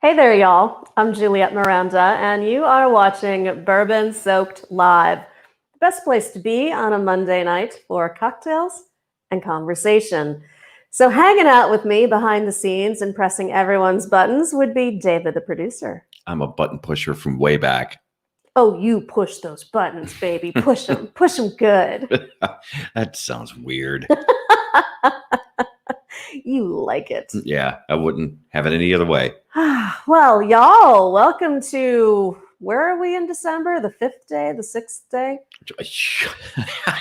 Hey there, y'all. I'm Juliette Miranda, and you are watching Bourbon Soaked Live, the best place to be on a Monday night for cocktails and conversation. So hanging out with me behind the scenes and pressing everyone's buttons would be David, the producer. I'm a button pusher from way back. Oh, you push those buttons, baby. Push them. Push them good. That sounds weird. You like it. Yeah, I wouldn't have it any other way. Well, y'all, welcome to, where are we in December? The 5th day, the 6th day?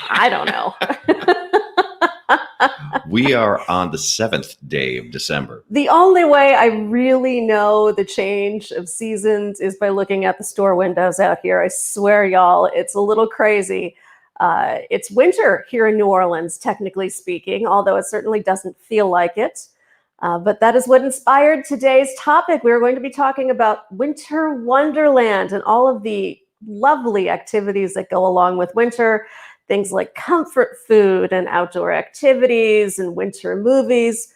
I don't know. We are on the 7th day of December. The only way I really know the change of seasons is by looking at the store windows out here. I swear, y'all, it's a little crazy. It's winter here in New Orleans, technically speaking, although it certainly doesn't feel like it. But that is what inspired today's topic. We're going to be talking about Winter Wonderland and all of the lovely activities that go along with winter. Things like comfort food and outdoor activities and winter movies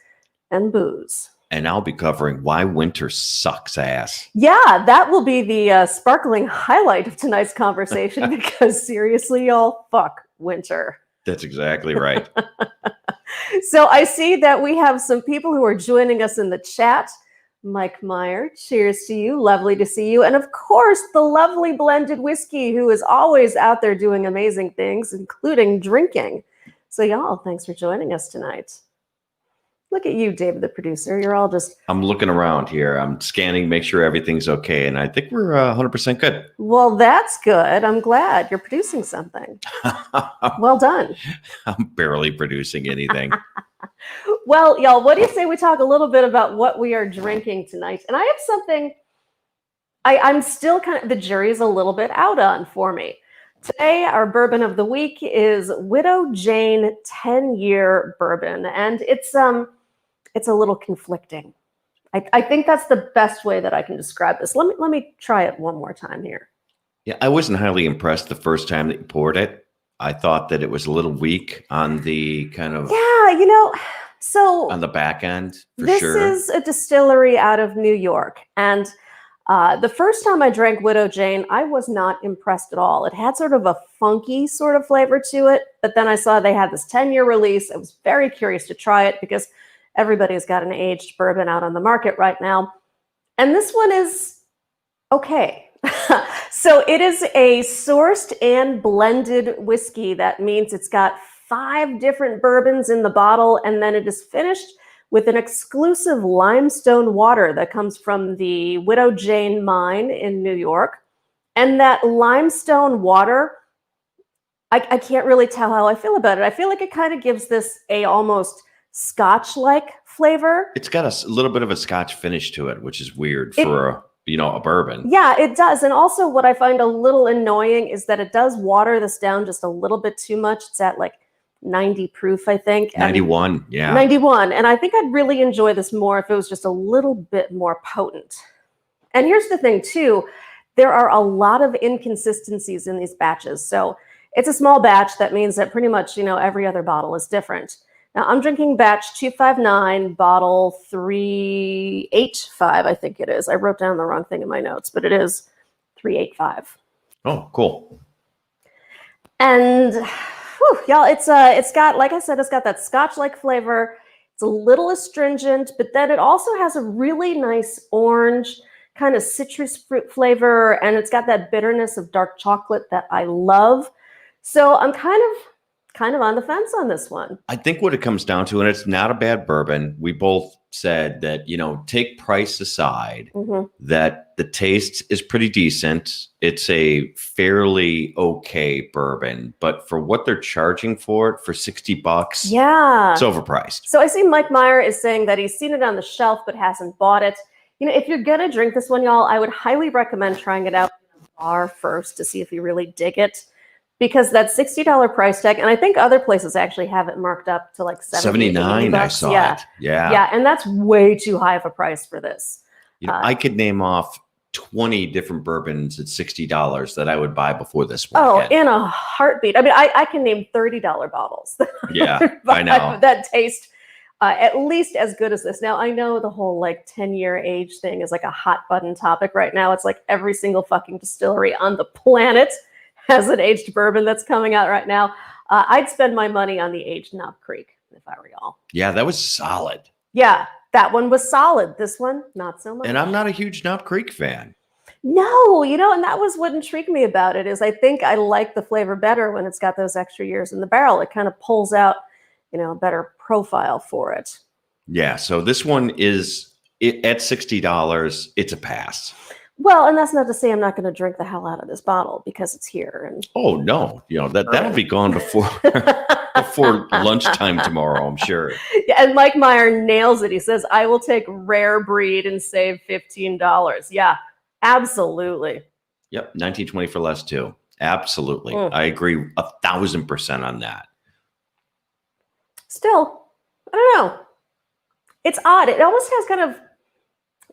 and booze. And I'll be covering why winter sucks ass. Yeah, that will be the sparkling highlight of tonight's conversation because seriously, y'all, fuck winter. That's exactly right. So I see that we have some people who are joining us in the chat. Mike Meyer, cheers to you. Lovely to see you. And of course, the lovely Blended Whiskey, who is always out there doing amazing things, including drinking. So y'all, thanks for joining us tonight. Look at you, David, the producer. You're all just... I'm looking around here. I'm scanning, make sure everything's okay. And I think we're 100% good. Well, that's good. I'm glad you're producing something. Well done. I'm barely producing anything. Well, y'all, what do you say we talk a little bit about what we are drinking tonight? And I have something I'm still kind of, the jury's a little bit out on for me. Today, our bourbon of the week is Widow Jane 10-year bourbon. And it's a little conflicting. I think that's the best way that I can describe this. Let me try it one more time here. Yeah, I wasn't highly impressed the first time that you poured it. I thought that it was a little weak on the kind of... Yeah, so... on the back end, for this sure. This is a distillery out of New York. And the first time I drank Widow Jane, I was not impressed at all. It had sort of a funky sort of flavor to it. But then I saw they had this 10-year release. I was very curious to try it because everybody's got an aged bourbon out on the market right now. And this one is okay. So it is a sourced and blended whiskey. That means it's got 5 different bourbons in the bottle, and then it is finished with an exclusive limestone water that comes from the Widow Jane mine in New York. And that limestone water, I can't really tell how I feel about it. I feel like it kind of gives this a almost Scotch-like flavor. It's got a little bit of a Scotch finish to it, which is weird for a bourbon. Yeah, it does. And also what I find a little annoying is that it does water this down just a little bit too much. It's at like 90 proof, I think. 91, yeah. 91. And I think I'd really enjoy this more if it was just a little bit more potent. And here's the thing, too. There are a lot of inconsistencies in these batches. So it's a small batch. That means that pretty much, every other bottle is different. Now, I'm drinking batch 259, bottle 385, I think it is. I wrote down the wrong thing in my notes, but it is 385. Oh, cool. And y'all, it's got, like I said, it's got that Scotch-like flavor. It's a little astringent, but then it also has a really nice orange kind of citrus fruit flavor, and it's got that bitterness of dark chocolate that I love. So I'm kind of on the fence on this one. I think what it comes down to, and it's not a bad bourbon. We both said that, take price aside, that the taste is pretty decent. It's a fairly okay bourbon, but for what they're charging for it for $60, yeah, it's overpriced. So I see Mike Meyer is saying that he's seen it on the shelf, but hasn't bought it. If you're going to drink this one, y'all, I would highly recommend trying it out in a bar first to see if you really dig it. Because that $60 price tag, and I think other places actually have it marked up to like $79. I saw it. Yeah. Yeah, and that's way too high of a price for this. I could name off 20 different bourbons at $60 that I would buy before this one. Oh, in a heartbeat. I mean, I can name $30 bottles. Yeah, I know. That taste At least as good as this. Now, I know the whole like 10-year age thing is like a hot button topic right now. It's like every single fucking distillery on the planet has an aged bourbon that's coming out right now. I'd spend my money on the aged Knob Creek if I were y'all. Yeah, that was solid. Yeah, that one was solid. This one, not so much. And I'm not a huge Knob Creek fan. No, and that was what intrigued me about it is I think I like the flavor better when it's got those extra years in the barrel. It kind of pulls out, a better profile for it. Yeah, so this one is at $60. It's a pass. Well, and that's not to say I'm not going to drink the hell out of this bottle because it's here. And oh no, that'll be gone before before lunchtime tomorrow, I'm sure. Yeah, and Mike Meyer nails it. He says, "I will take rare breed and save $15." Yeah, absolutely. Yep, 1920 for less too. Absolutely, I agree 1,000% on that. Still, I don't know. It's odd. It almost has kind of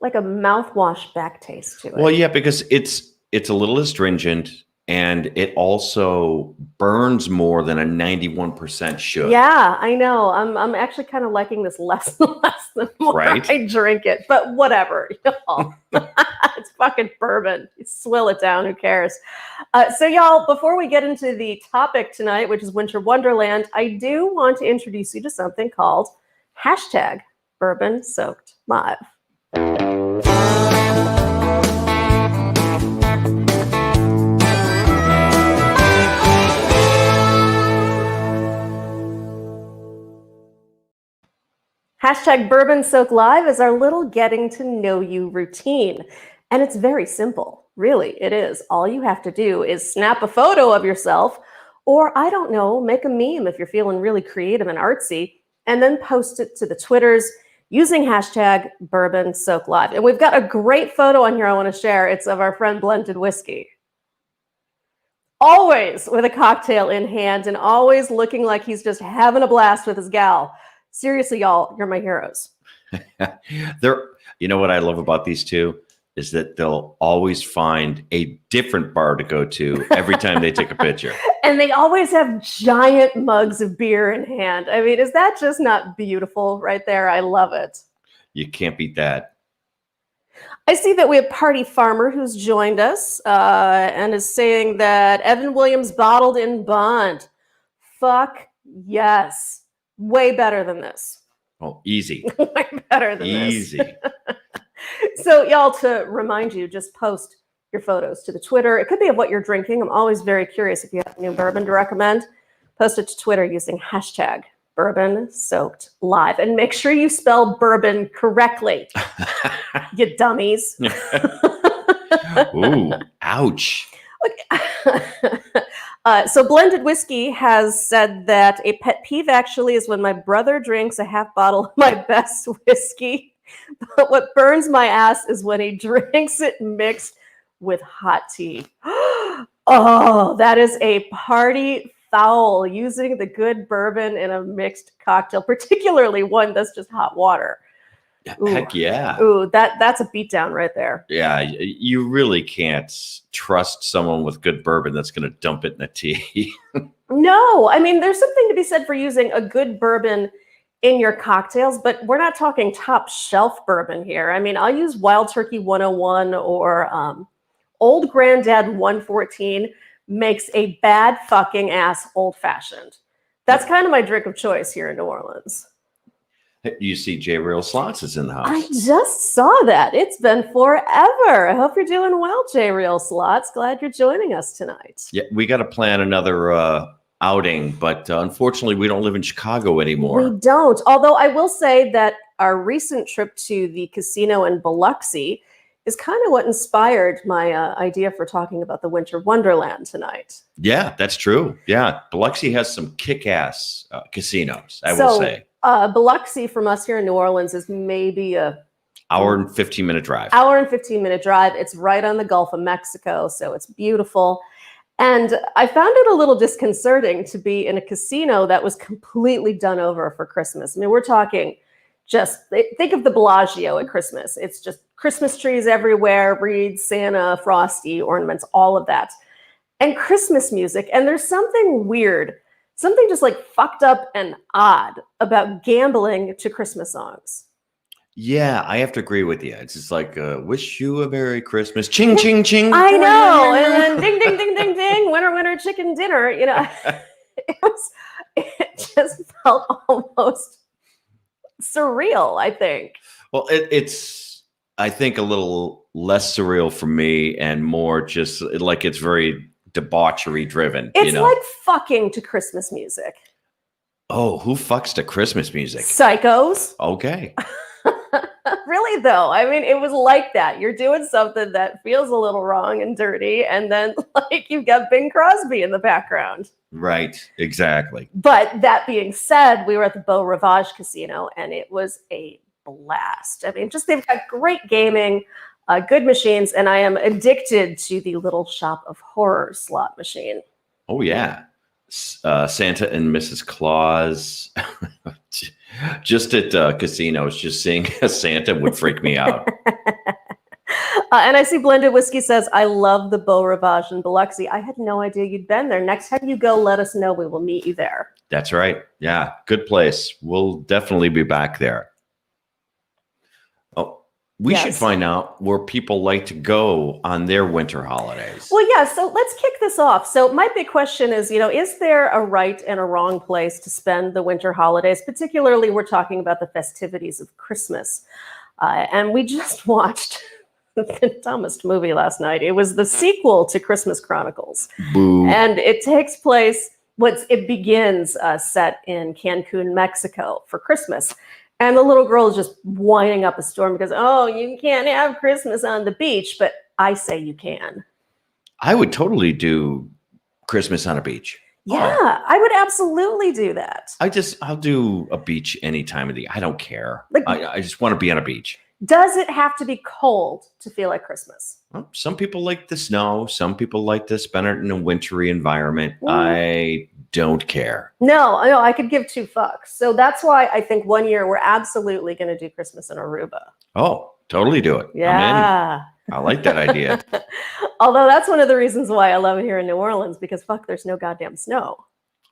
like a mouthwash back taste to it. Well, yeah, because it's a little astringent and it also burns more than a 91% should. Yeah, I know. I'm actually kind of liking this less and less the more I drink it. But whatever, it's fucking bourbon. You swill it down. Who cares? So y'all, before we get into the topic tonight, which is Winter Wonderland, I do want to introduce you to something called #BourbonSoakedLive. #BourbonSoakLive is our little getting to know you routine. And it's very simple. Really, it is. All you have to do is snap a photo of yourself, or I don't know, make a meme if you're feeling really creative and artsy, and then post it to the Twitters using #BourbonSoakLive. And we've got a great photo on here I want to share. It's of our friend Blended Whiskey. Always with a cocktail in hand and always looking like he's just having a blast with his gal. Seriously, y'all, you're my heroes. You know what I love about these two is that they'll always find a different bar to go to every time they take a picture. And they always have giant mugs of beer in hand. I mean, is that just not beautiful right there? I love it. You can't beat that. I see that we have Party Farmer who's joined us and is saying that Evan Williams bottled in bond. Fuck yes. Way better than this. Oh, easy. Way better than easy. This. So y'all, to remind you, just post your photos to the Twitter. It could be of what you're drinking. I'm always very curious if you have a new bourbon to recommend. Post it to Twitter using #BourbonSoakedLive. And make sure you spell bourbon correctly, you dummies. Ooh, ouch. So Blended Whiskey has said that a pet peeve actually is when my brother drinks a half bottle of my best whiskey. But what burns my ass is when he drinks it mixed with hot tea. Oh, that is a party foul, using the good bourbon in a mixed cocktail, particularly one that's just hot water. Ooh. Heck yeah. Ooh, that's a beatdown right there. Yeah, you really can't trust someone with good bourbon that's going to dump it in a tea. No, I mean, there's something to be said for using a good bourbon in your cocktails, but we're not talking top shelf bourbon here. I mean, I'll use Wild Turkey 101 or Old Granddad 114 makes a bad fucking ass old fashioned. That's kind of my drink of choice here in New Orleans. You see J Real Slots is in the house. I just saw that. It's been forever. I hope you're doing well, J Real Slots. Glad you're joining us tonight. Yeah, we got to plan another outing, but unfortunately, we don't live in Chicago anymore. We don't. Although I will say that our recent trip to the casino in Biloxi is kind of what inspired my idea for talking about the Winter Wonderland tonight. Yeah, that's true. Yeah, Biloxi has some kick-ass casinos, I will say. Biloxi from us here in New Orleans is maybe hour and 15-minute drive. Hour and 15-minute drive. It's right on the Gulf of Mexico, so it's beautiful. And I found it a little disconcerting to be in a casino that was completely done over for Christmas. I mean, we're talking just, think of the Bellagio at Christmas. It's just Christmas trees everywhere, wreaths, Santa, Frosty, ornaments, all of that. And Christmas music. And there's something weird Something just like fucked up and odd about gambling to Christmas songs. Yeah, I have to agree with you. It's just like, wish you a Merry Christmas. Ching, ching, ching. I know. And then ding, ding, ding, ding, ding. Winner, winner, chicken dinner. You know, it just felt almost surreal, I think. Well, it's, I think, a little less surreal for me and more just like it's very debauchery driven. It's like fucking to Christmas music. Oh, who fucks to Christmas music? Psychos. Okay. Really, though. I mean, it was like that. You're doing something that feels a little wrong and dirty, and then like you've got Bing Crosby in the background. Right. Exactly. But that being said, we were at the Beau Rivage Casino, and it was a blast. I mean, just they've got great gaming, good machines, and I am addicted to the Little Shop of Horrors slot machine. Oh, yeah. Santa and Mrs. Claus. Just at casinos, just seeing a Santa would freak me out. And I see Blended Whiskey says, I love the Beau Rivage in Biloxi. I had no idea you'd been there. Next time you go, let us know. We will meet you there. That's right. Yeah, good place. We'll definitely be back there. Oh, we should find out where people like to go on their winter holidays. Well, yeah, so let's kick this off. So my big question is, is there a right and a wrong place to spend the winter holidays? Particularly, we're talking about the festivities of Christmas. And we just watched the dumbest movie last night. It was the sequel to Christmas Chronicles. Boo. And it takes place, it begins set in Cancun, Mexico for Christmas. And the little girl is just winding up a storm because, oh, you can't have Christmas on the beach. But I say you can. I would totally do Christmas on a beach. Yeah, I would absolutely do that. I'll do a beach any time of the year. I don't care. Like, I just want to be on a beach. Does it have to be cold to feel like Christmas? Well, some people like the snow. Some people like to spend it in a wintry environment. I don't care. No, I could give two fucks. So that's why I think one year we're absolutely going to do Christmas in Aruba. Oh, totally do it. Yeah. I'm in. I like that idea. Although that's one of the reasons why I love it here in New Orleans, because fuck, there's no goddamn snow.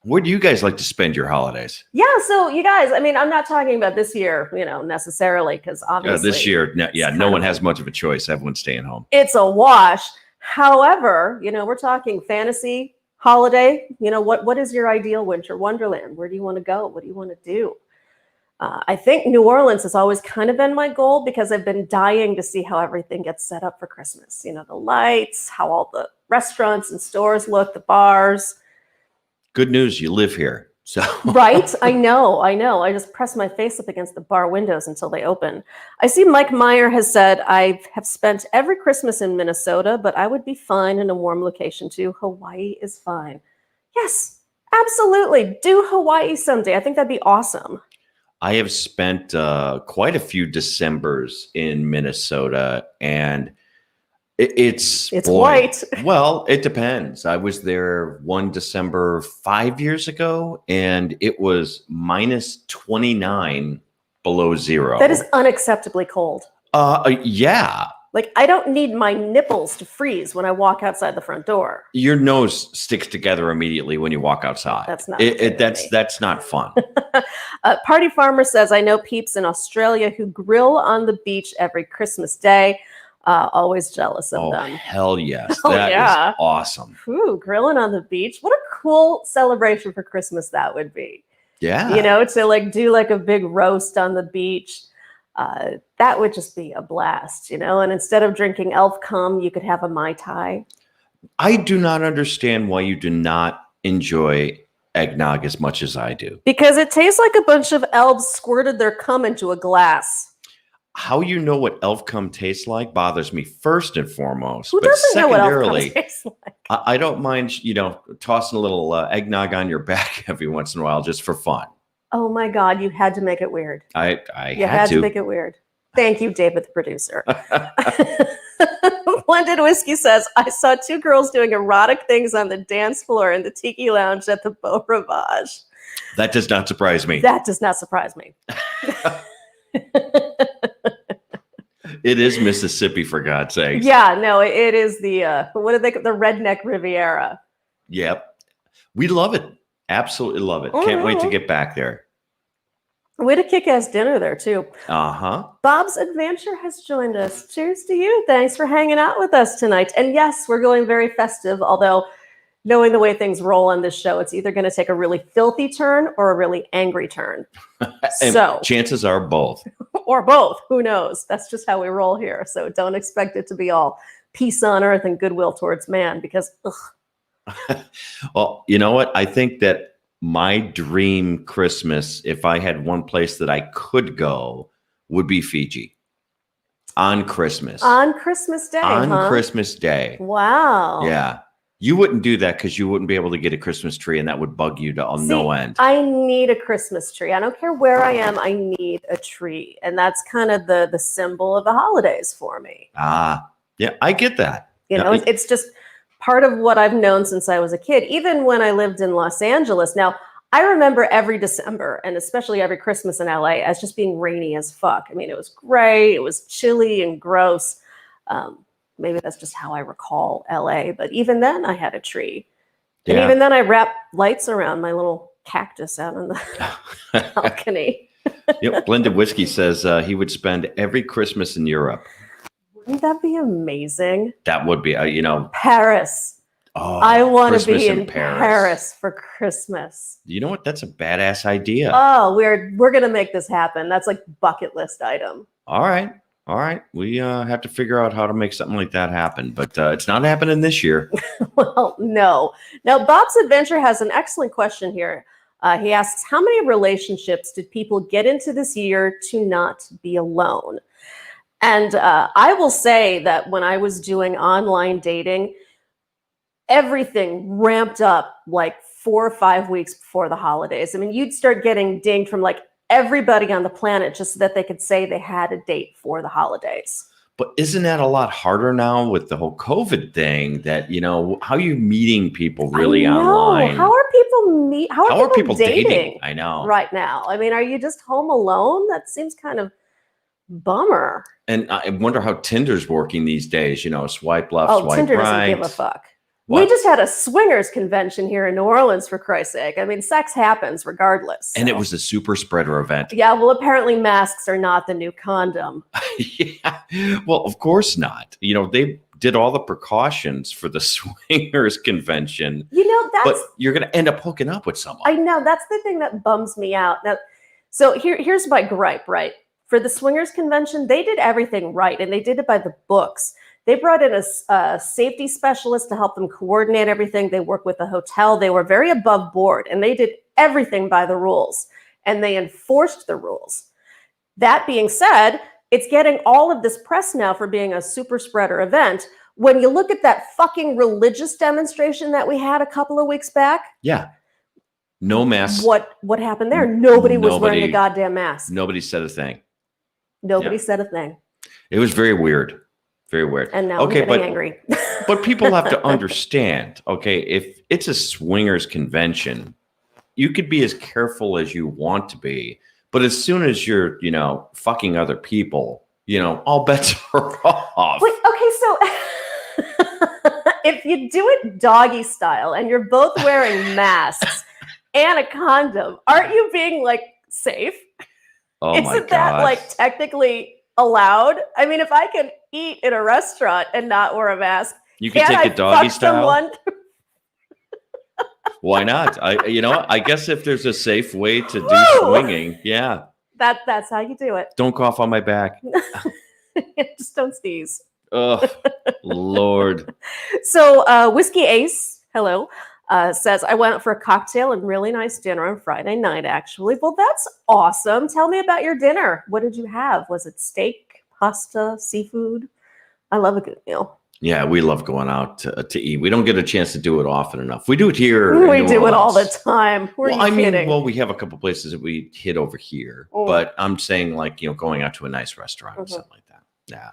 Where do you guys like to spend your holidays? Yeah, so you guys, I mean, I'm not talking about this year, necessarily, because obviously this year, no one has much of a choice. Everyone's staying home. It's a wash. However, we're talking fantasy holiday. What is your ideal winter wonderland? Where do you want to go? What do you want to do? I think New Orleans has always kind of been my goal because I've been dying to see how everything gets set up for Christmas. The lights, how all the restaurants and stores look, the bars. Good news, you live here. So Right? I know. I just press my face up against the bar windows until they open. I see Mike Meyer has said, I have spent every Christmas in Minnesota, but I would be fine in a warm location too. Hawaii is fine. Yes, absolutely. Do Hawaii someday. I think that'd be awesome. I have spent quite a few Decembers in Minnesota, and it's white. Well, it depends. I was there one December 5 years ago, and it was minus 29 below zero. That is unacceptably cold. Yeah. Like, I don't need my nipples to freeze when I walk outside the front door. Your nose sticks together immediately when you walk outside. That's not that's not fun. Party Farmer says, I know peeps in Australia who grill on the beach every Christmas Day. Always jealous of them. Hell yes. Oh, That yeah. is awesome. Ooh, grilling on the beach. What a cool celebration for Christmas that would be. Yeah. To do a big roast on the beach. That would just be a blast, and instead of drinking elf cum, you could have a Mai Tai. I do not understand why you do not enjoy eggnog as much as I do. Because it tastes like a bunch of elves squirted their cum into a glass. How you know what elf cum tastes like bothers me first and foremost. Who but doesn't know what elf secondarily, cum tastes like? I don't mind, tossing a little eggnog on your back every once in a while just for fun. Oh my God, you had to make it weird. I You had to make it weird. Thank you, David, the producer. Blended Whiskey says, I saw two girls doing erotic things on the dance floor in the Tiki Lounge at the Beau Rivage. That does not surprise me. That does not surprise me. It is Mississippi, for God's sake. Yeah, no, it is the, the Redneck Riviera. Yep. We love it. Absolutely love it. All Can't wait to right. get back there. We had a kick-ass dinner there, too. Uh-huh. Bob's Adventure has joined us. Cheers to you. Thanks for hanging out with us tonight. And yes, we're going very festive, although knowing the way things roll on this show, it's either going to take a really filthy turn or a really angry turn. So chances are both. Or both. Who knows? That's just how we roll here. So don't expect it to be all peace on earth and goodwill towards man, because Well, you know what? I think that my dream Christmas, if I had one place that I could go, would be Fiji on Christmas. On Christmas Day, On Christmas Day. Wow. Yeah. You wouldn't do that because you wouldn't be able to get a Christmas tree, and that would bug you to no end. I need a Christmas tree. I don't care where I am. I need a tree. And that's kind of the symbol of the holidays for me. Yeah, I get that. You know, it's just part of what I've known since I was a kid, even when I lived in Los Angeles. Now, I remember every December, and especially every Christmas in LA, as just being rainy as fuck. I mean, it was gray, it was chilly and gross. Maybe that's just how I recall LA, but even then I had a tree. And even then I wrapped lights around my little cactus out on the balcony. Blended Whiskey says he would spend every Christmas in Europe. Wouldn't that be amazing? That would be, Paris. Oh, I want to be in Paris. Paris for Christmas. You know what? That's a badass idea. Oh, we're going to make this happen. That's like bucket list item. All right. We have to figure out how to make something like that happen, but it's not happening this year. Well, no. Now, Bob's Adventure has an excellent question here. He asks, how many relationships did people get into this year to not be alone? And I will say that when I was doing online dating, everything ramped up like 4 or 5 weeks before the holidays. I mean, you'd start getting dinged from like everybody on the planet just so that they could say they had a date for the holidays. But isn't that a lot harder now with the whole COVID thing that, how are you meeting people really online? How are people dating? I know. Right now. I mean, are you just home alone? That seems kind of bummer. And I wonder how Tinder's working these days, swipe left, swipe Tinder right. doesn't give a fuck. What? We just had a swingers convention here in New Orleans, for Christ's sake. I mean, sex happens regardless. And it was a super spreader event. Yeah, well, apparently masks are not the new condom. Yeah. Well, of course not. They did all the precautions for the swingers convention. But you're going to end up hooking up with someone. I know. That's the thing that bums me out. Now, so here's my gripe, right? For the swingers convention, they did everything right, and they did it by the books. They brought in a safety specialist to help them coordinate everything. They worked with the hotel. They were very above board, and they did everything by the rules, and they enforced the rules. That being said, it's getting all of this press now for being a super spreader event. When you look at that fucking religious demonstration that we had a couple of weeks back. Yeah. No mask. What happened there? Nobody was wearing a goddamn mask. Nobody said a thing. Nobody said a thing. It was very weird. Very weird. And now I'm getting angry. But people have to understand, okay, if it's a swingers convention, you could be as careful as you want to be. But as soon as you're, fucking other people, all bets are off. Wait, okay, so if you do it doggy style and you're both wearing masks and a condom, aren't you being like safe? Oh my God. Isn't that like technically allowed? I mean, if I can eat in a restaurant and not wear a mask, you can take a doggy style. Why not? I guess if there's a safe way to do swinging, yeah. That's how you do it. Don't cough on my back. Just don't sneeze. Oh, Lord. So Whiskey Ace, hello, says, I went out for a cocktail and really nice dinner on Friday night, actually. Well, that's awesome. Tell me about your dinner. What did you have? Was it steak, pasta, seafood? I love a good meal. Yeah, we love going out to eat. We don't get a chance to do it often enough. We do it here. We do it all the time. We have a couple places that we hit over here, but I'm saying going out to a nice restaurant or something like that. Yeah.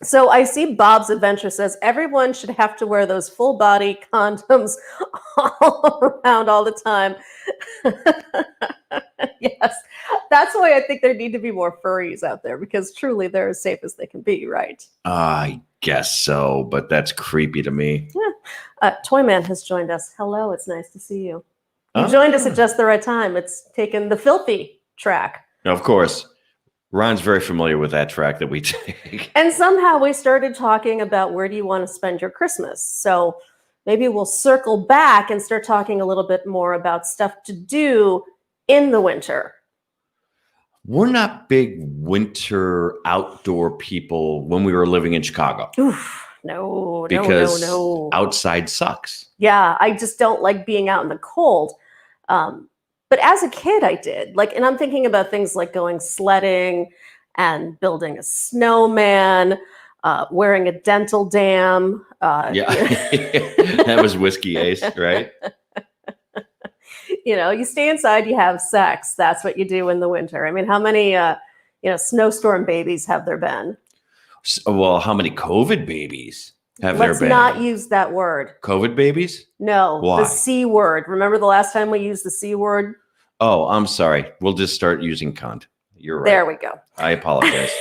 So I see Bob's Adventure says everyone should have to wear those full body condoms all around all the time. Yes, that's why I think there need to be more furries out there, because truly they're as safe as they can be, right? I guess so, but that's creepy to me. Yeah. Toyman has joined us. Hello, it's nice to see you. You joined us at just the right time. It's taken the filthy track. Now, of course, Ron's very familiar with that track that we take. And somehow we started talking about where do you want to spend your Christmas. So maybe we'll circle back and start talking a little bit more about stuff to do in the winter. We're not big winter outdoor people when we were living in Chicago. Oof, no. Outside sucks. Yeah, I just don't like being out in the cold. But as a kid, I did. And I'm thinking about things like going sledding and building a snowman, wearing a dental dam. That was Whiskey Ace, right? You stay inside, you have sex. That's what you do in the winter. I mean, how many, snowstorm babies have there been? Well, how many COVID babies have there been? Let's not use that word. COVID babies? No. Why? The C word. Remember the last time we used the C word? Oh, I'm sorry. We'll just start using cunt. You're right. There we go. I apologize.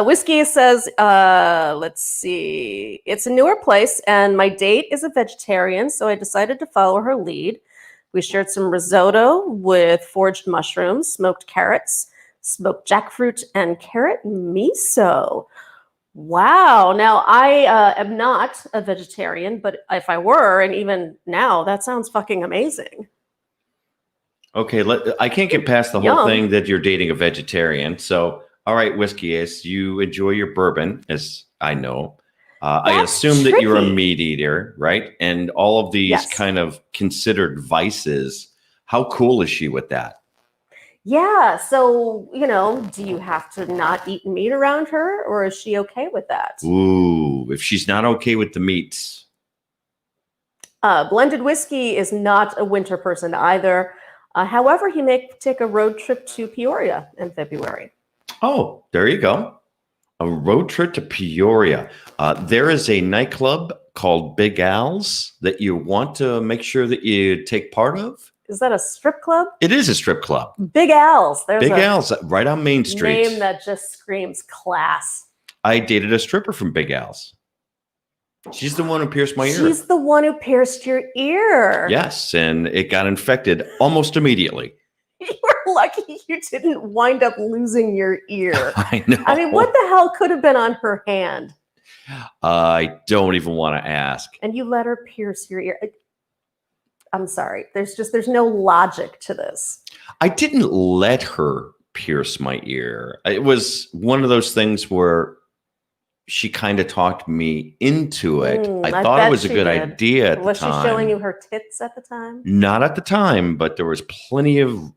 Whiskey says, let's see. It's a newer place, and my date is a vegetarian, so I decided to follow her lead. We shared some risotto with foraged mushrooms, smoked carrots, smoked jackfruit, and carrot miso. Wow. Now, I am not a vegetarian, but if I were, and even now, that sounds fucking amazing. Okay, I can't get past the whole thing that you're dating a vegetarian. So, all right, Whiskey Ace, you enjoy your bourbon, as I know. I assume that you're a meat eater, right? And all of these kind of considered vices. How cool is she with that? Yeah. So, do you have to not eat meat around her, or is she okay with that? Ooh, if she's not okay with the meats. Blended Whiskey is not a winter person either. However, he may take a road trip to Peoria in February. Oh, there you go. A road trip to Peoria. There is a nightclub called Big Al's that you want to make sure that you take part of. Is that a strip club? It is a strip club. Big Al's. There's Big Al's right on Main Street. Name that just screams class. I dated a stripper from Big Al's. She's the one who pierced my ear. She's the one who pierced your ear. Yes, and it got infected almost immediately. You were lucky you didn't wind up losing your ear. I know. I mean, what the hell could have been on her hand? I don't even want to ask. And you let her pierce your ear. I'm sorry. There's no logic to this. I didn't let her pierce my ear. It was one of those things where she kind of talked me into it. I thought it was a good idea at the time. Was she showing you her tits at the time? Not at the time, but there was plenty of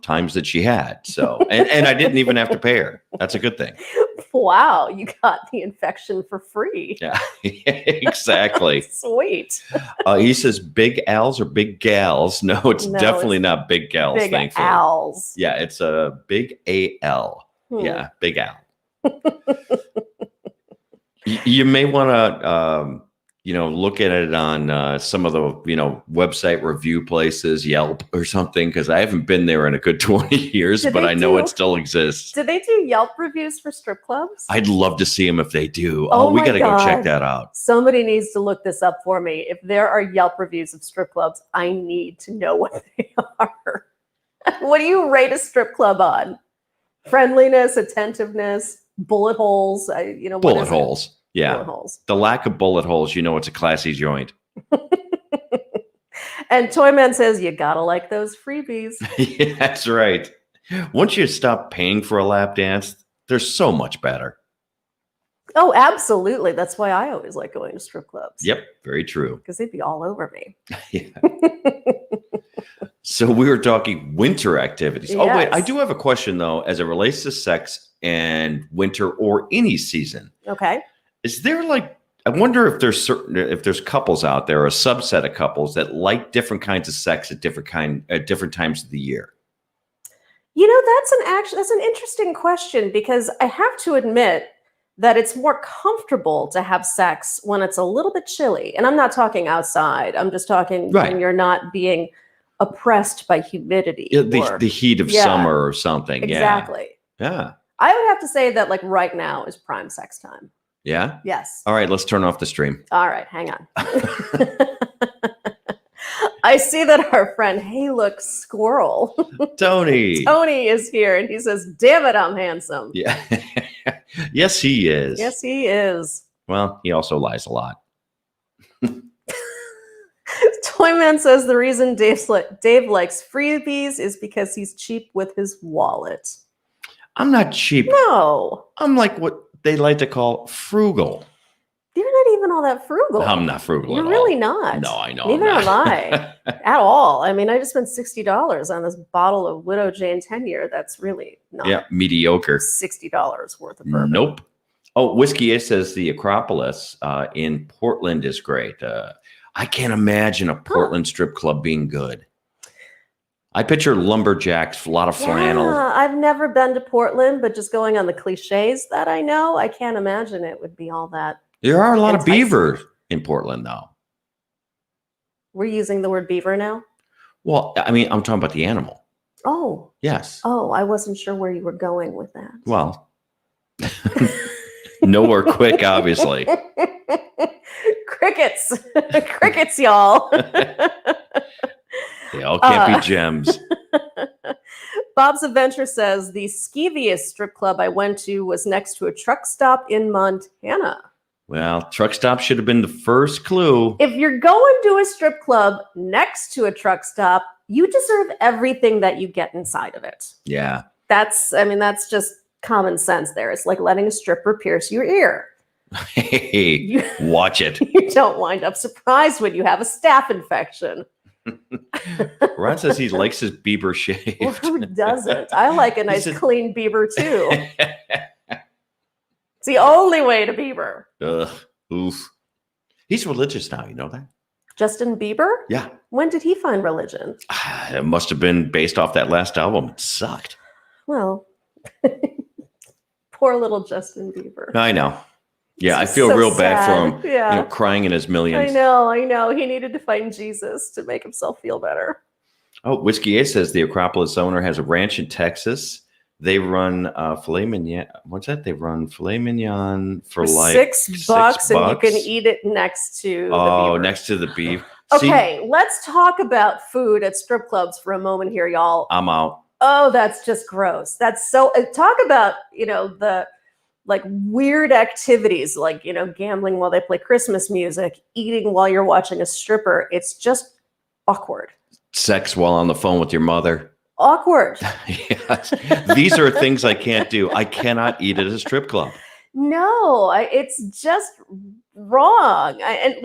times that she had. So, and I didn't even have to pay her. That's a good thing. Wow, you got the infection for free. Yeah, exactly. Sweet. He says Big Al's or Big Gals. No, it's definitely not Big Gals. Big thankfully. Al's. Yeah, it's a Big A-L. Yeah, Big Al. You may want to, look at it on some of the, website review places, Yelp or something, because I haven't been there in a good 20 years, but I know it still exists. Do they do Yelp reviews for strip clubs? I'd love to see them if they do. Oh, we got to go check that out. Somebody needs to look this up for me. If there are Yelp reviews of strip clubs, I need to know what they are. What do you rate a strip club on? Friendliness, attentiveness, bullet holes? Bullet holes. Yeah. Bullet holes. The lack of bullet holes, it's a classy joint. And Toyman says, you gotta like those freebies. Yeah, that's right. Once you stop paying for a lap dance, they're so much better. Oh, absolutely. That's why I always like going to strip clubs. Yep, very true. Because they'd be all over me. Yeah. So we were talking winter activities. Yes. Oh, wait, I do have a question, though, as it relates to sex and winter or any season. Okay. Is there I wonder if there's couples out there, or a subset of couples that like different kinds of sex at different times of the year? That's an interesting question, because I have to admit that it's more comfortable to have sex when it's a little bit chilly. And I'm not talking outside. I'm just talking when you're not being oppressed by humidity. The heat of summer or something. Exactly. Yeah. I would have to say that right now is prime sex time. Yeah? Yes. All right, let's turn off the stream. All right, hang on. I see that our friend, hey, look, squirrel. Tony. Tony is here, and he says, damn it, I'm handsome. Yeah. Yes, he is. Yes, he is. Well, he also lies a lot. Toyman says the reason Dave likes freebies is because he's cheap with his wallet. I'm not cheap. No. I'm like what they like to call frugal. You're not even all that frugal. I'm not frugal You're at really all. not. No, I know. Neither am I. At all. I mean, I just spent $60 on this bottle of Widow Jane 10-year. That's really not mediocre. $60 worth of bourbon. Nope. Oh, Whiskey Ace says the Acropolis in Portland is great. I can't imagine a Portland strip club being good. I picture lumberjacks, a lot of flannel. Yeah, I've never been to Portland, but just going on the cliches that I know, I can't imagine it would be all that. There are a lot enticing. of beavers in Portland, though. We're using the word beaver now? Well, I mean, I'm talking about the animal. Oh. Yes. Oh, I wasn't sure where you were going with that. Well, nowhere quick, obviously. Crickets. Crickets, y'all. They all can't be gems. Bob's Adventure says the skeeviest strip club I went to was next to a truck stop in Montana. Well, truck stop should have been the first clue. If you're going to a strip club next to a truck stop, you deserve everything that you get inside of it. Yeah. That's just common sense there. It's like letting a stripper pierce your ear. Hey, watch it. You don't wind up surprised when you have a staph infection. Ron says he likes his Bieber shaved. Well, who doesn't? I like a nice clean Bieber too. It's the only way to Bieber. Ugh, oof. He's religious now, you know that? Justin Bieber? Yeah. When did he find religion? It must have been based off that last album. It sucked. Well, poor little Justin Bieber. I know. Yeah, It's I feel so real bad for sad. him. Yeah. You know, crying in his millions. I know. He needed to find Jesus to make himself feel better. Oh, Whiskey Ace says the Acropolis owner has a ranch in Texas. They run filet mignon. What's that? They run filet mignon for like $6, and you can eat it next to the beaver. Next to the beef. Okay, let's talk about food at strip clubs for a moment here, y'all. I'm out. Oh, that's just gross. That's so talk about, the like weird activities like, gambling while they play Christmas music, eating while you're watching a stripper. It's just awkward. Sex while on the phone with your mother. Awkward. Yes. These are things I can't do. I cannot eat at a strip club. No, it's just wrong. And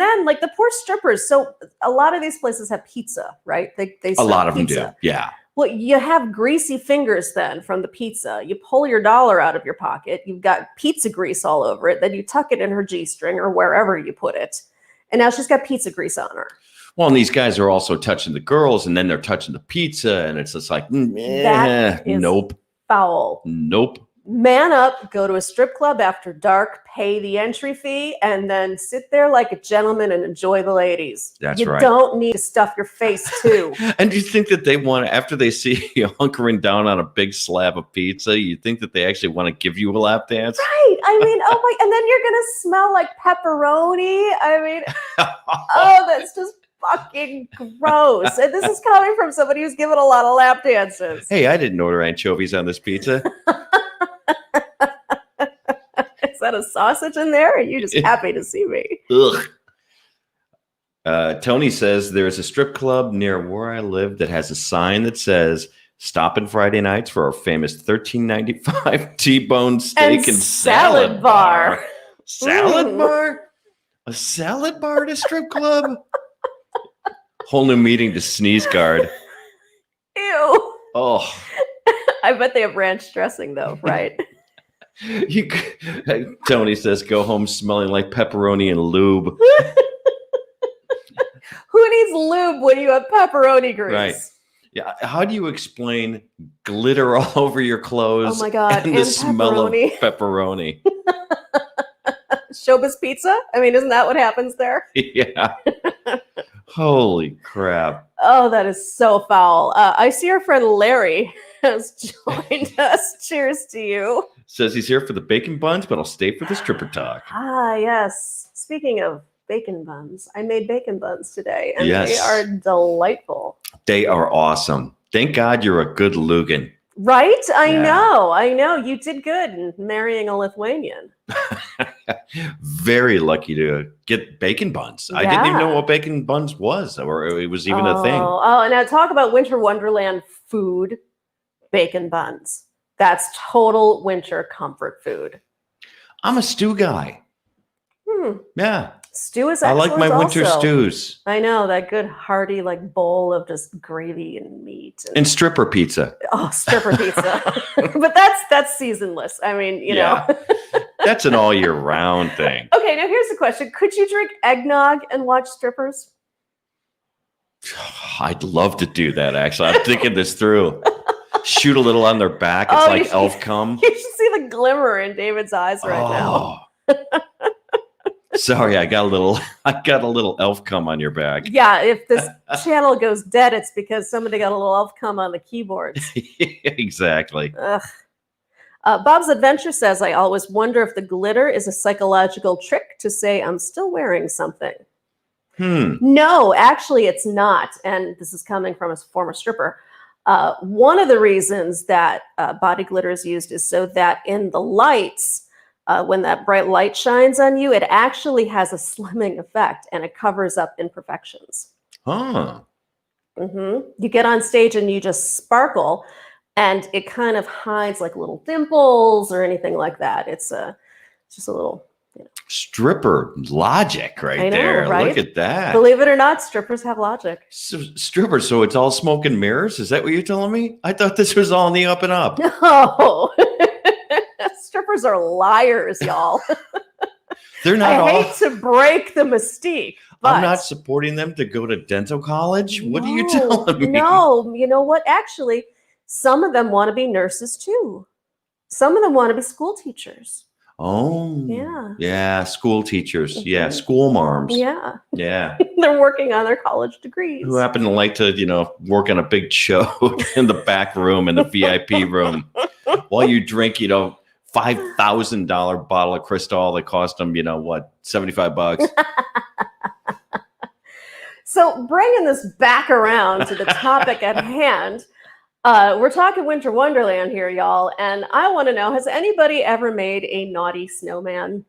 then the poor strippers. So a lot of these places have pizza, right? They A serve lot of pizza. them do. Yeah. Well, you have greasy fingers then from the pizza. You pull your dollar out of your pocket. You've got pizza grease all over it. Then you tuck it in her G-string or wherever you put it. And now she's got pizza grease on her. Well, and these guys are also touching the girls, and then they're touching the pizza, and it's just like, That is nope. Foul. Nope. Man up, go to a strip club after dark, pay the entry fee, and then sit there like a gentleman and enjoy the ladies. That's you right. You don't need to stuff your face too. And do you think that they want to, after they see you hunkering down on a big slab of pizza, you think that they actually want to give you a lap dance? Right. I mean, oh my, and then you're going to smell like pepperoni. I mean, oh, that's just fucking gross. And this is coming from somebody who's given a lot of lap dances. Hey, I didn't order anchovies on this pizza. Is that a sausage in there? Or are you just happy to see me? Ugh. Tony says there's a strip club near where I live that has a sign that says "Stopping Friday nights for our famous $13.95 T-bone steak and salad bar." Salad bar? A salad bar at a strip club? Whole new meeting to sneeze guard. Ew. Oh. I bet they have ranch dressing though, right? Tony says, go home smelling like pepperoni and lube. Who needs lube when you have pepperoni grease? Right. Yeah. How do you explain glitter all over your clothes? Oh my God. And the smell of pepperoni. Showbiz pizza? I mean, isn't that what happens there? Yeah. Holy crap. Oh, that is so foul. I see our friend Larry has joined us. Cheers to you. Says he's here for the bacon buns, but I'll stay for the stripper talk. Ah, yes. Speaking of bacon buns. I made bacon buns today, and Yes. they are delightful. They are awesome. Thank God you're a good Lugan. Right? I Yeah. know. You did good in marrying a Lithuanian. Very lucky to get bacon buns. I didn't even know Yeah. what bacon buns was, or it was even a thing. Oh, now talk about winter wonderland food, bacon buns. That's total winter comfort food. I'm a stew guy. Yeah. Stew is I excellent. like my winter also. stews. I know, that good hearty like bowl of just gravy and meat. And stripper pizza. Oh, stripper pizza. But that's seasonless. I mean, you know. That's an all year round thing. Okay, now here's the question. Could you drink eggnog and watch strippers? I'd love to do that, actually. I'm thinking this through. Shoot a little on their back. It's like elf cum. You should see the glimmer in David's eyes right now. Sorry, I got a little elf cum on your back. Yeah, if this channel goes dead, it's because somebody got a little elf cum on the keyboards. Exactly. Ugh. Bob's Adventure says, I always wonder if the glitter is a psychological trick to say I'm still wearing something. No, actually it's not. And this is coming from a former stripper. One of the reasons that body glitter is used is so that in the lights, when that bright light shines on you, it actually has a slimming effect and it covers up imperfections. You get on stage and you just sparkle, and it kind of hides like little dimples or anything like that. It's just a little, stripper logic right there. right? Look at that. Believe it or not, strippers have logic. Strippers, so it's all smoke and mirrors? Is that what you're telling me? I thought this was all in the up and up. No. Strippers are liars, y'all. They're not I hate to break the mystique, but I'm not supporting them to go to dental college. What are you telling me? No, you know what? Actually, some of them want to be nurses too. Some of them want to be school teachers. Oh, yeah. Yeah, school teachers. Yeah, school moms. Yeah. Yeah. They're working on their college degrees. Who happen to like to, work on a big show in the back room, in the VIP room, while you drink, $5,000 bottle of Cristal that cost them, $75. So bringing this back around to the topic at hand, we're talking Winter Wonderland here, y'all. And I want to know, has anybody ever made a naughty snowman?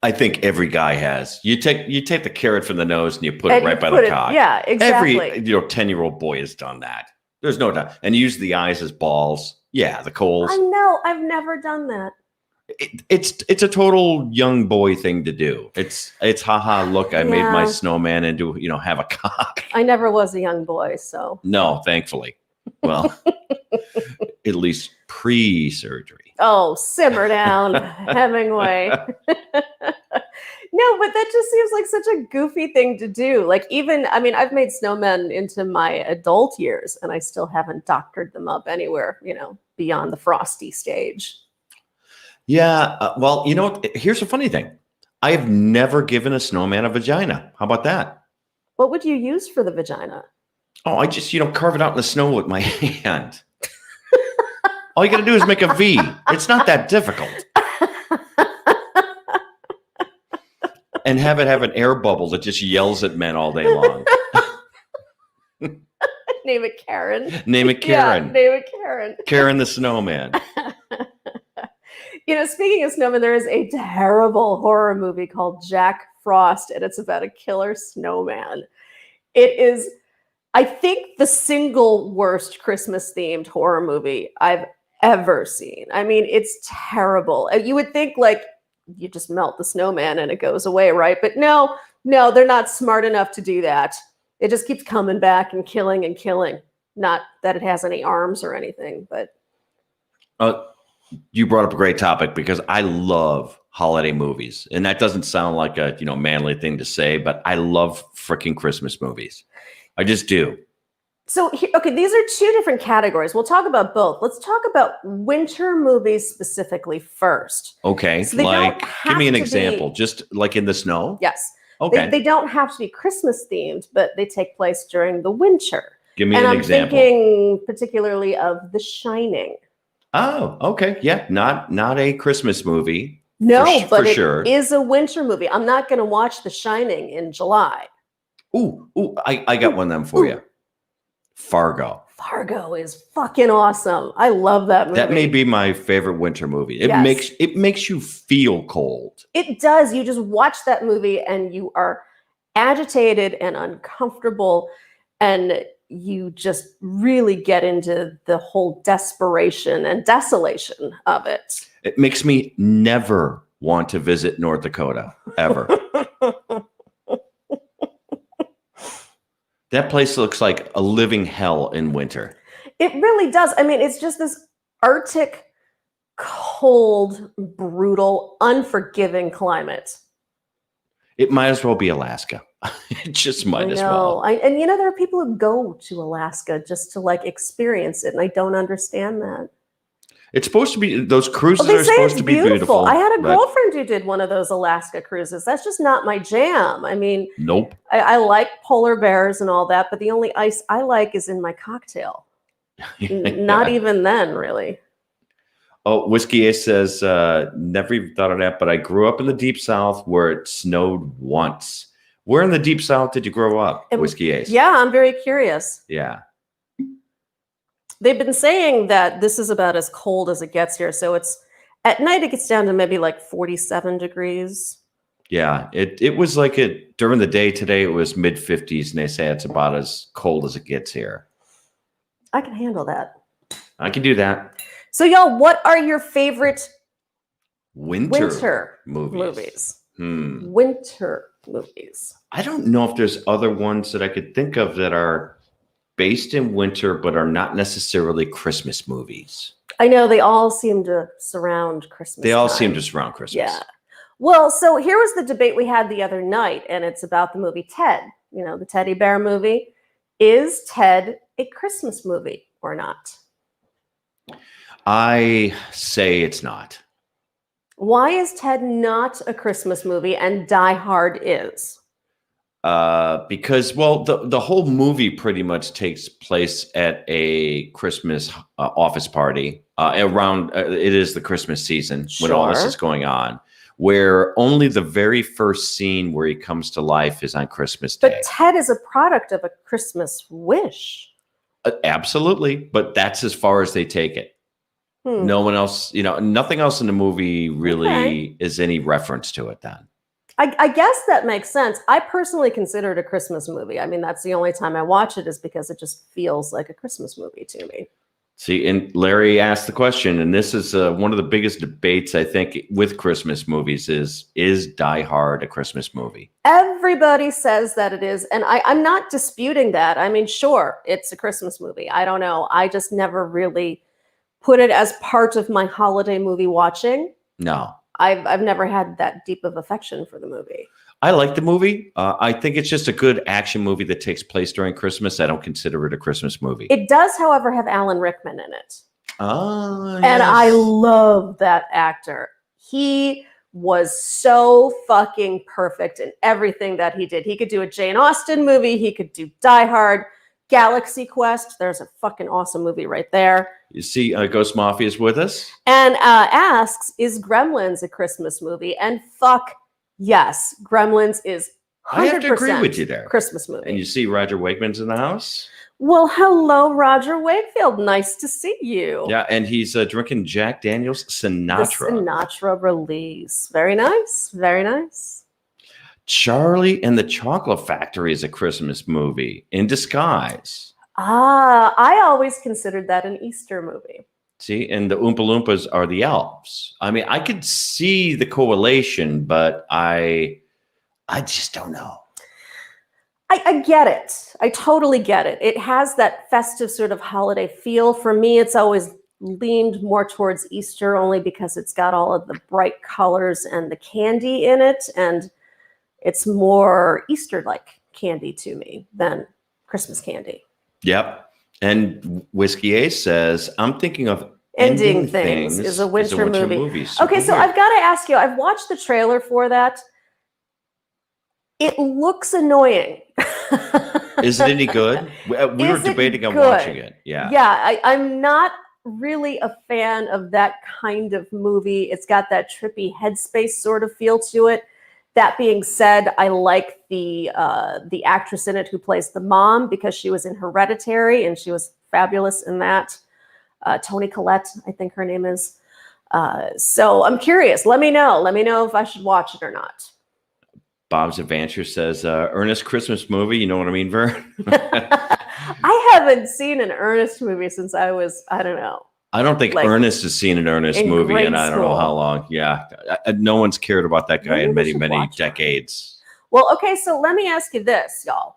I think every guy has. You take the carrot from the nose and you put it right by the cock. Yeah, exactly. Every 10-year-old boy has done that. There's no doubt. And use the eyes as balls. Yeah, the coals. I know. I've never done that. It's a total young boy thing to do. It's haha, look, I made my snowman into, have a cock. I never was a young boy, so. No, thankfully. Well, at least pre-surgery. Oh, simmer down, Hemingway. No, but that just seems like such a goofy thing to do. Like I've made snowmen into my adult years and I still haven't doctored them up anywhere, beyond the frosty stage. Yeah. Well, here's a funny thing. I have never given a snowman a vagina. How about that? What would you use for the vagina? Oh, I just, carve it out in the snow with my hand. All you got to do is make a V. It's not that difficult. And have it have an air bubble that just yells at men all day long. Name it Karen. Name it Karen. Yeah, name it Karen. Karen the snowman. Speaking of snowmen, there is a terrible horror movie called Jack Frost, and it's about a killer snowman. It is, I think, the single worst Christmas-themed horror movie I've ever seen. I mean, it's terrible. You would think, you just melt the snowman and it goes away, right? But no, they're not smart enough to do that. It just keeps coming back and killing and killing. Not that it has any arms or anything, but. You brought up a great topic because I love holiday movies. And that doesn't sound like a, manly thing to say, but I love freaking Christmas movies. I just do. So, okay, these are two different categories. We'll talk about both. Let's talk about winter movies specifically first. Okay, so give me an example, just like in the snow? Yes. Okay. They don't have to be Christmas themed, but they take place during the winter. Give me an example. And I'm thinking particularly of The Shining. Oh, okay. Yeah, not a Christmas movie. No, but for it sure. is a winter movie. I'm not going to watch The Shining in July. Ooh, I got one of them for you. Fargo. Fargo is fucking awesome. I love that movie. That may be my favorite winter movie. It makes you feel cold. It does. You just watch that movie and you are agitated and uncomfortable, and you just really get into the whole desperation and desolation of it. It makes me never want to visit North Dakota, ever. That place looks like a living hell in winter. It really does. I mean, it's just this Arctic, cold, brutal, unforgiving climate. It might as well be Alaska. It just might as well. And there are people who go to Alaska just to experience it, and I don't understand that. It's supposed to be, those cruises Well, are supposed to be beautiful. I had a girlfriend who did one of those Alaska cruises. That's just not my jam. I mean, nope. I like polar bears and all that, but the only ice I like is in my cocktail. Not even then, really. Oh, Whiskey Ace says, never even thought of that, but I grew up in the Deep South where it snowed once. Where in the Deep South did you grow up, Whiskey Ace? Yeah, I'm very curious. Yeah. They've been saying that this is about as cold as it gets here. So at night, it gets down to maybe 47 degrees. Yeah, it was like it during the day today. It was mid 50s, and they say it's about as cold as it gets here. I can handle that. I can do that. So, y'all, what are your favorite winter movies? Winter movies. I don't know if there's other ones that I could think of that are based in winter, but are not necessarily Christmas movies. I know they all seem to surround Christmas. They all seem to surround Christmas. Yeah. Well, so here was the debate we had the other night, and it's about the movie Ted, the teddy bear movie. Is Ted a Christmas movie or not? I say it's not. Why is Ted not a Christmas movie and Die Hard is? Because, well, the whole movie pretty much takes place at a Christmas office party around, it is the Christmas season when all this is going on, where only the very first scene where he comes to life is on Christmas Day. But Ted is a product of a Christmas wish. Absolutely. But that's as far as they take it. No one else, nothing else in the movie really is any reference to it then. I guess that makes sense. I personally consider it a Christmas movie. I mean, that's the only time I watch it is because it just feels like a Christmas movie to me. See, and Larry asked the question, and this is one of the biggest debates, I think, with Christmas movies is Die Hard a Christmas movie? Everybody says that it is, and I'm not disputing that. I mean, sure, it's a Christmas movie. I don't know. I just never really put it as part of my holiday movie watching. No. I've never had that deep of affection for the movie. I like the movie. I think it's just a good action movie that takes place during Christmas. I don't consider it a Christmas movie. It does, however, have Alan Rickman in it. Oh, yes. And I love that actor. He was so fucking perfect in everything that he did. He could do a Jane Austen movie. He could do Die Hard, Galaxy Quest. There's a fucking awesome movie right there. You see, Ghost Mafia is with us. And asks, is Gremlins a Christmas movie? And fuck yes, Gremlins is 100% I have to agree with you there. Christmas movie. And you see Roger Wakeman's in the house? Well, hello, Roger Wakefield. Nice to see you. Yeah, and he's drinking Jack Daniel's Sinatra. The Sinatra release. Very nice. Very nice. Charlie and the Chocolate Factory is a Christmas movie in disguise. I always considered that an Easter movie. See, and the Oompa Loompas are the elves. I mean, I could see the correlation, but I just don't know. I get it. I totally get it. It has that festive sort of holiday feel. For me, it's always leaned more towards Easter only because it's got all of the bright colors and the candy in it. And it's more Easter-like candy to me than Christmas candy. Yep. And Whiskey Ace says, I'm thinking of Ending Things is a winter movie. Super okay, so weird. I've got to ask you, I've watched the trailer for that. It looks annoying. Is it any good? We were debating on watching it. Yeah. Yeah, I'm not really a fan of that kind of movie. It's got that trippy headspace sort of feel to it. That being said, I like the actress in it who plays the mom because she was in Hereditary and she was fabulous in that. Toni Collette, I think her name is. So I'm curious. Let me know. Let me know if I should watch it or not. Bob's Adventure says, Ernest Christmas movie. You know what I mean, Vern? I haven't seen an Ernest movie since I was, I don't know. I don't think Like, Ernest has seen an Ernest movie in I don't know how long. Yeah. No one's cared about that guy in many, many decades. Well, okay, so let me ask you this, y'all.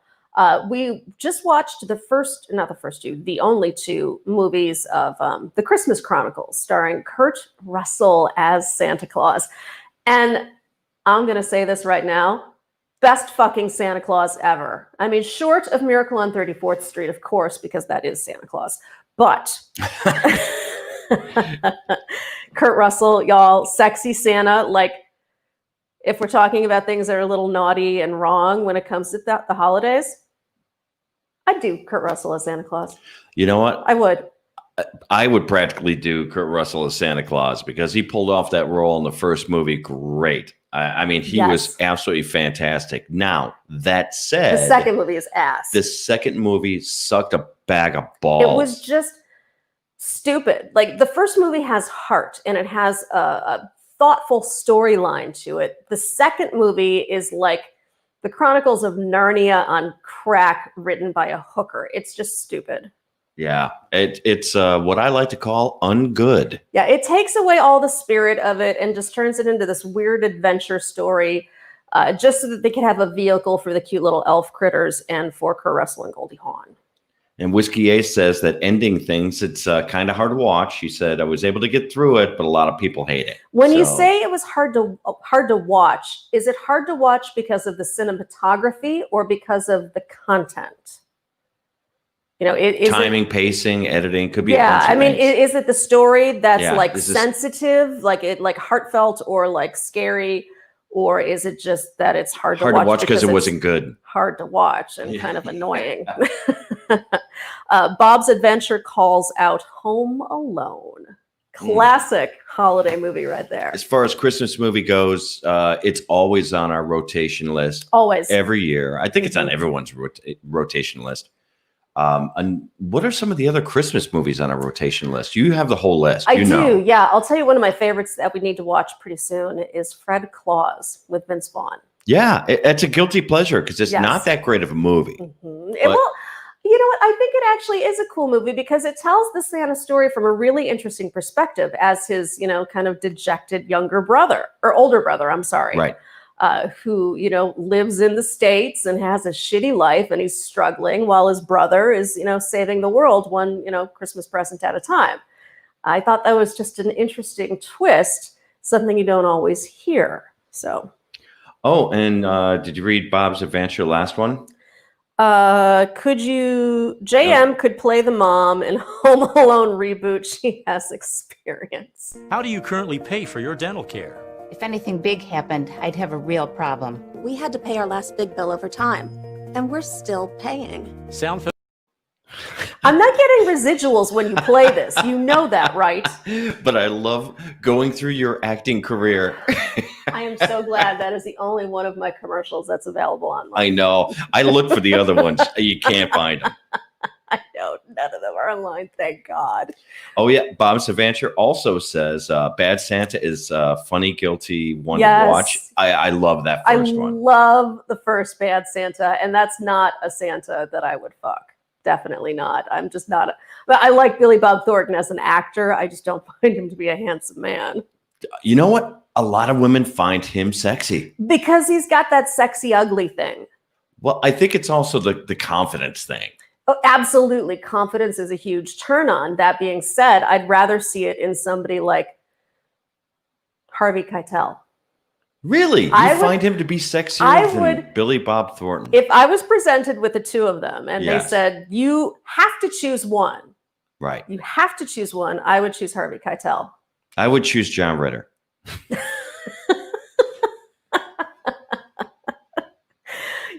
We just watched the only two movies of The Christmas Chronicles, starring Kurt Russell as Santa Claus. And I'm going to say this right now, best fucking Santa Claus ever. I mean, short of Miracle on 34th Street, of course, because that is Santa Claus. But Kurt Russell, y'all, sexy Santa. Like, if we're talking about things that are a little naughty and wrong when it comes to the holidays, I'd do Kurt Russell as Santa Claus. You know what? I would practically do Kurt Russell as Santa Claus because he pulled off that role in the first movie great. I mean, he was absolutely fantastic. Now, that said, the second movie is ass. The second movie sucked a bag of balls. It was just stupid. Like, the first movie has heart and it has a thoughtful storyline to it. The second movie is like the Chronicles of Narnia on crack written by a hooker. It's just stupid. Yeah, it's what I like to call ungood. Yeah, it takes away all the spirit of it and just turns it into this weird adventure story just so that they can have a vehicle for the cute little elf critters and for Kurt Russell and Goldie Hawn. And Whiskey Ace says that ending things, it's kind of hard to watch. She said, I was able to get through it, but a lot of people hate it. When you say it was hard to watch, is it hard to watch because of the cinematography or because of the content? You know, timing, pacing, editing could be. Yeah, I mean, is it the story that's like sensitive, like heartfelt, or like scary, or is it just that it's hard to watch because it wasn't good? Hard to watch and kind of annoying. Bob's Adventure calls out Home Alone. Classic holiday movie right there. As far as Christmas movie goes, it's always on our rotation list. Always. Every year. I think it's on everyone's rotation list. And what are some of the other Christmas movies on our rotation list? You have the whole list. I do. Yeah. I'll tell you one of my favorites that we need to watch pretty soon is Fred Claus with Vince Vaughn. Yeah. It's a guilty pleasure because it's not that great of a movie. Well, you know what? I think it actually is a cool movie because it tells the Santa story from a really interesting perspective as his, kind of dejected older brother, I'm sorry. Right. Who, lives in the States and has a shitty life and he's struggling while his brother is, saving the world one, Christmas present at a time. I thought that was just an interesting twist, something you don't always hear. So. Oh, and did you read Bob's Adventure, last one? JM could play the mom in Home Alone reboot. She has experience. How do you currently pay for your dental care? If anything big happened, I'd have a real problem. We had to pay our last big bill over time, and we're still paying. I'm not getting residuals when you play this. You know that, right? But I love going through your acting career. I am so glad that is the only one of my commercials that's available online. I know. I look for the other ones. You can't find them. I know. None of them are online, thank God. Oh, yeah. Bob's Adventure also says Bad Santa is a funny, guilty one to watch. I love that first one. I love the first Bad Santa, and that's not a Santa that I would fuck. Definitely not. I'm just not. But I like Billy Bob Thornton as an actor. I just don't find him to be a handsome man. You know what? A lot of women find him sexy. Because he's got that sexy, ugly thing. Well, I think it's also the confidence thing. Oh, absolutely. Confidence is a huge turn on. That being said, I'd rather see it in somebody like Harvey Keitel. Really? You find him to be sexier than Billy Bob Thornton? If I was presented with the two of them and they said, you have to choose one. Right. You have to choose one. I would choose Harvey Keitel. I would choose John Ritter.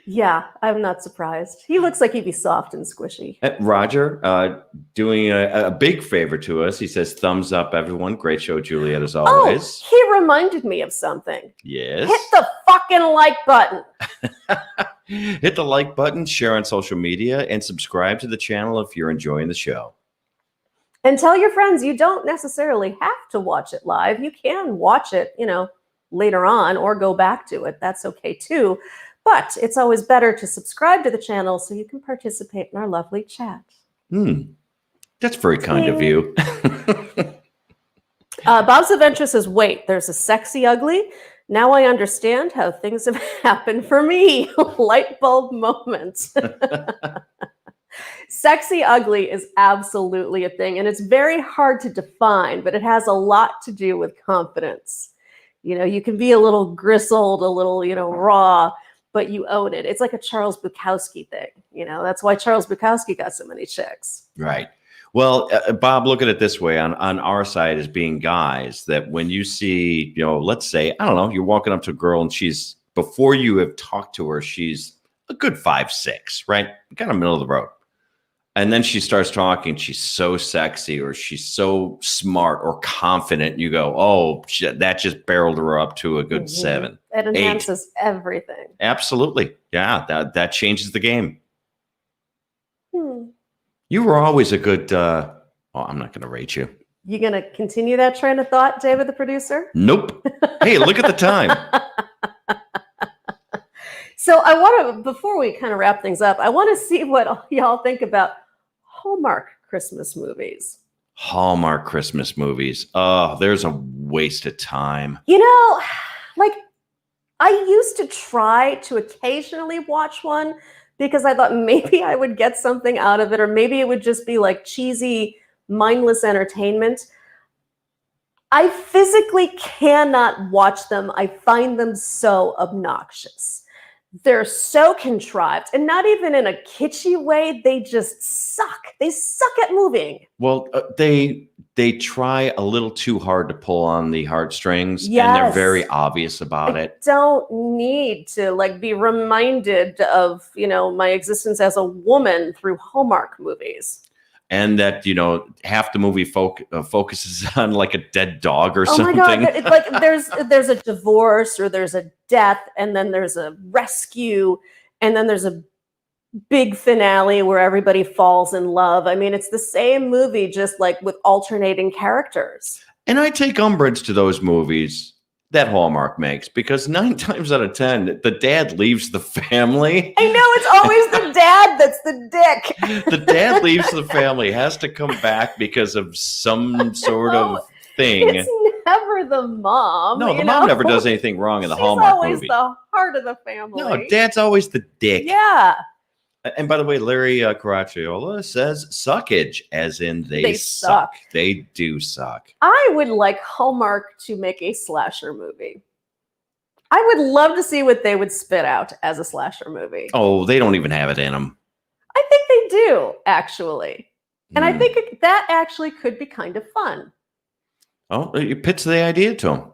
Yeah, I'm not surprised. He looks like he'd be soft and squishy. Roger, doing a big favor to us. He says, thumbs up, everyone. Great show, Juliette, as Oh, always. he reminded me of something. Yes. Hit the fucking like button. Hit the like button, share on social media, and subscribe to the channel if you're enjoying the show. And tell your friends you don't necessarily have to watch it live. You can watch it, later on or go back to it. That's okay too. But it's always better to subscribe to the channel so you can participate in our lovely chat. That's very kind of you. Bob's Adventure says, wait, there's a sexy ugly? Now I understand how things have happened for me. Light bulb moments. Sexy ugly is absolutely a thing, and it's very hard to define, but it has a lot to do with confidence. You can be a little gristled, a little, raw, but you own it. It's like a Charles Bukowski thing. That's why Charles Bukowski got so many chicks. Right. Well, Bob, look at it this way on our side as being guys, that when you see, let's say, I don't know, you're walking up to a girl and before you have talked to her, she's a good 5'6", right? Kind of middle of the road. And then she starts talking. She's so sexy, or she's so smart or confident. You go, oh, that just barreled her up to a good 7. It enhances everything. Absolutely. Yeah, that changes the game. You were always a good, I'm not going to rate you. You going to continue that train of thought, David, the producer? Nope. Hey, look at the time. So I want to, before we kind of wrap things up, I want to see what y'all think about Hallmark Christmas movies. Hallmark Christmas movies. Oh, there's a waste of time. I used to try to occasionally watch one because I thought maybe I would get something out of it, or maybe it would just be like cheesy, mindless entertainment. I physically cannot watch them. I find them so obnoxious. They're so contrived, and not even in a kitschy way. They just suck. They suck at moving. Well, they try a little too hard to pull on the heartstrings, Yes. and they're very obvious about it. Don't need to be reminded of, my existence as a woman through Hallmark movies. And that, half the movie focuses on like a dead dog or Oh something. my God. It's like there's a divorce, or there's a death, and then there's a rescue, and then there's a big finale where everybody falls in love. I mean, it's the same movie, just like with alternating characters. And I take umbrage to those movies that Hallmark makes, because 9 times out of 10, the dad leaves the family. I know, it's always the dad that's the dick. The dad leaves the family, has to come back because of some sort of thing. It's never the mom. No, the mom never does anything wrong in the She's Hallmark always movie. the heart of the family. No, dad's always the dick. Yeah. And by the way, Larry Caracciolo says suckage, as in they suck. They do suck. I would like Hallmark to make a slasher movie. I would love to see what they would spit out as a slasher movie. Oh, they don't even have it in them. I think they do, actually. And I think that actually could be kind of fun. Oh, you pitch the idea to them.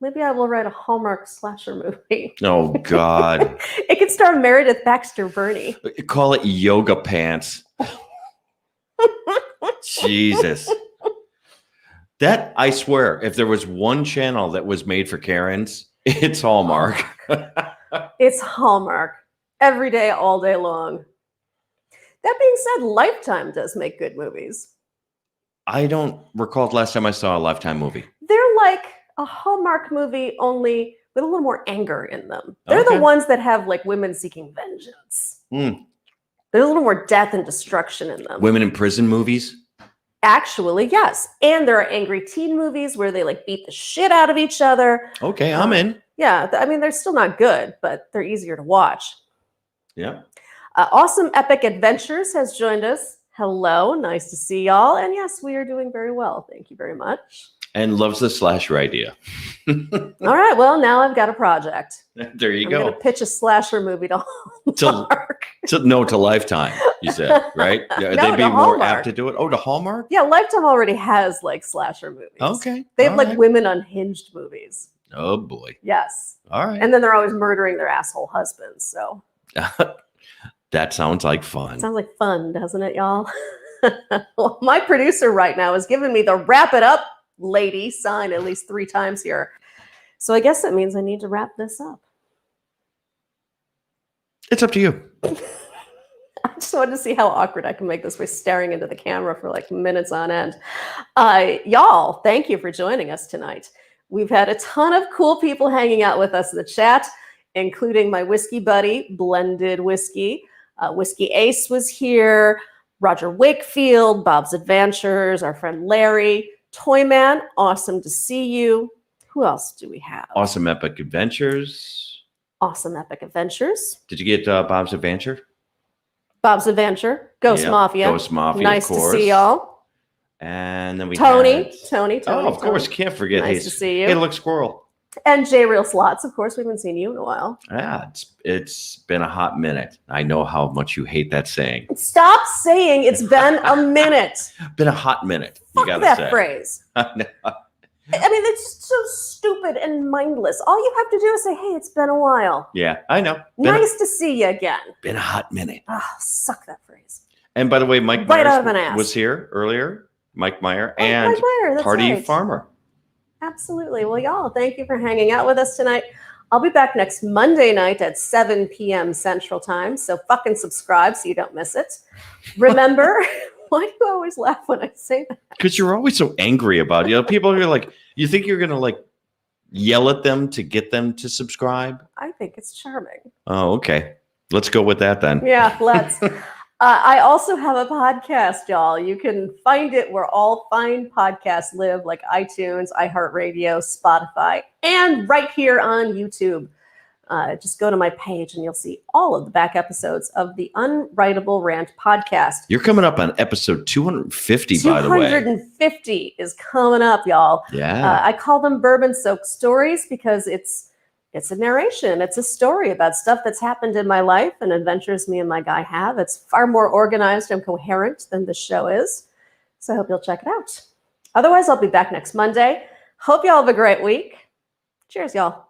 Maybe I will write a Hallmark slasher movie. Oh, God. It could star Meredith Baxter Burney. Call it Yoga Pants. Jesus. That, I swear, if there was one channel that was made for Karens, it's Hallmark. It's Hallmark. Every day, all day long. That being said, Lifetime does make good movies. I don't recall the last time I saw a Lifetime movie. They're like a Hallmark movie, only with a little more anger in them. They're Okay. the ones that have like women seeking vengeance. There's a little more death and destruction in them. Women in prison movies? Actually, yes. And there are angry teen movies where they like beat the shit out of each other. Okay, I'm in. Yeah, I mean, they're still not good, but they're easier to watch. Yeah. Awesome Epic Adventures has joined us. Hello, nice to see y'all. And yes, we are doing very well. Thank you very much. And loves the slasher idea. All right, well, now I've got a project. There you I'm go. going to pitch a slasher movie to Hallmark. To Lifetime, you said, right? Yeah, No, they'd be to more Hallmark. apt to do it. Oh, to Hallmark? Yeah, Lifetime already has like slasher movies. Okay. They have all like right. women unhinged movies. Oh, boy. Yes. All right. And then they're always murdering their asshole husbands. So That sounds like fun. Sounds like fun, doesn't it, y'all? Well, my producer right now is giving me the wrap it up, lady sign at least 3 times here. So I guess that means I need to wrap this up. It's up to you. I just wanted to see how awkward I can make this by staring into the camera for like minutes on end. Y'all, thank you for joining us tonight. We've had a ton of cool people hanging out with us in the chat, including my whiskey buddy, Blended Whiskey. Whiskey Ace was here. Roger Wakefield, Bob's Adventures, our friend Larry. Toyman, awesome to see you. Who else do we have? Awesome Epic Adventures. Awesome Epic Adventures. Did you get Bob's Adventure? Bob's Adventure. Ghost Yep, Mafia. Ghost Mafia, Nice of course. to see y'all. And then we Tony. had... Tony. Oh, of course. Can't forget. Nice to see you. Hey, look, squirrel. And J Real Slots, of course. We haven't seen you in a while. Yeah, it's been a hot minute. I know how much you hate that saying. Stop saying it's been a minute. Been a hot minute. Fuck You gotta that say. phrase. I know. I mean, it's so stupid and mindless. All you have to do is say, hey, it's been a while. Yeah, I know. Nice to see you again. Been a hot minute. Oh, suck that phrase. And by the way, Mike Right Myers out of an ass. was here earlier. Mike Meyer Oh, and Mike Meyer, that's Party right. Farmer. Absolutely. Well, y'all, thank you for hanging out with us tonight. I'll be back next Monday night at 7 p.m. Central Time. So fucking subscribe so you don't miss it. Remember, why do you always laugh when I say that? Because you're always so angry about it. You know, people are like, you think you're gonna like yell at them to get them to subscribe? I think it's charming. Oh, okay. Let's go with that then. Yeah, let's. I also have a podcast, y'all. You can find it where all fine podcasts live, like iTunes, iHeartRadio, Spotify, and right here on YouTube. Just go to my page and you'll see all of the back episodes of the Unwritable Rant podcast. You're coming up on episode 250, by the way. 250 is coming up, y'all. Yeah. I call them bourbon-soaked stories because it's a narration. It's a story about stuff that's happened in my life and adventures me and my guy have. It's far more organized and coherent than the show is. So I hope you'll check it out. Otherwise, I'll be back next Monday. Hope y'all have a great week. Cheers, y'all.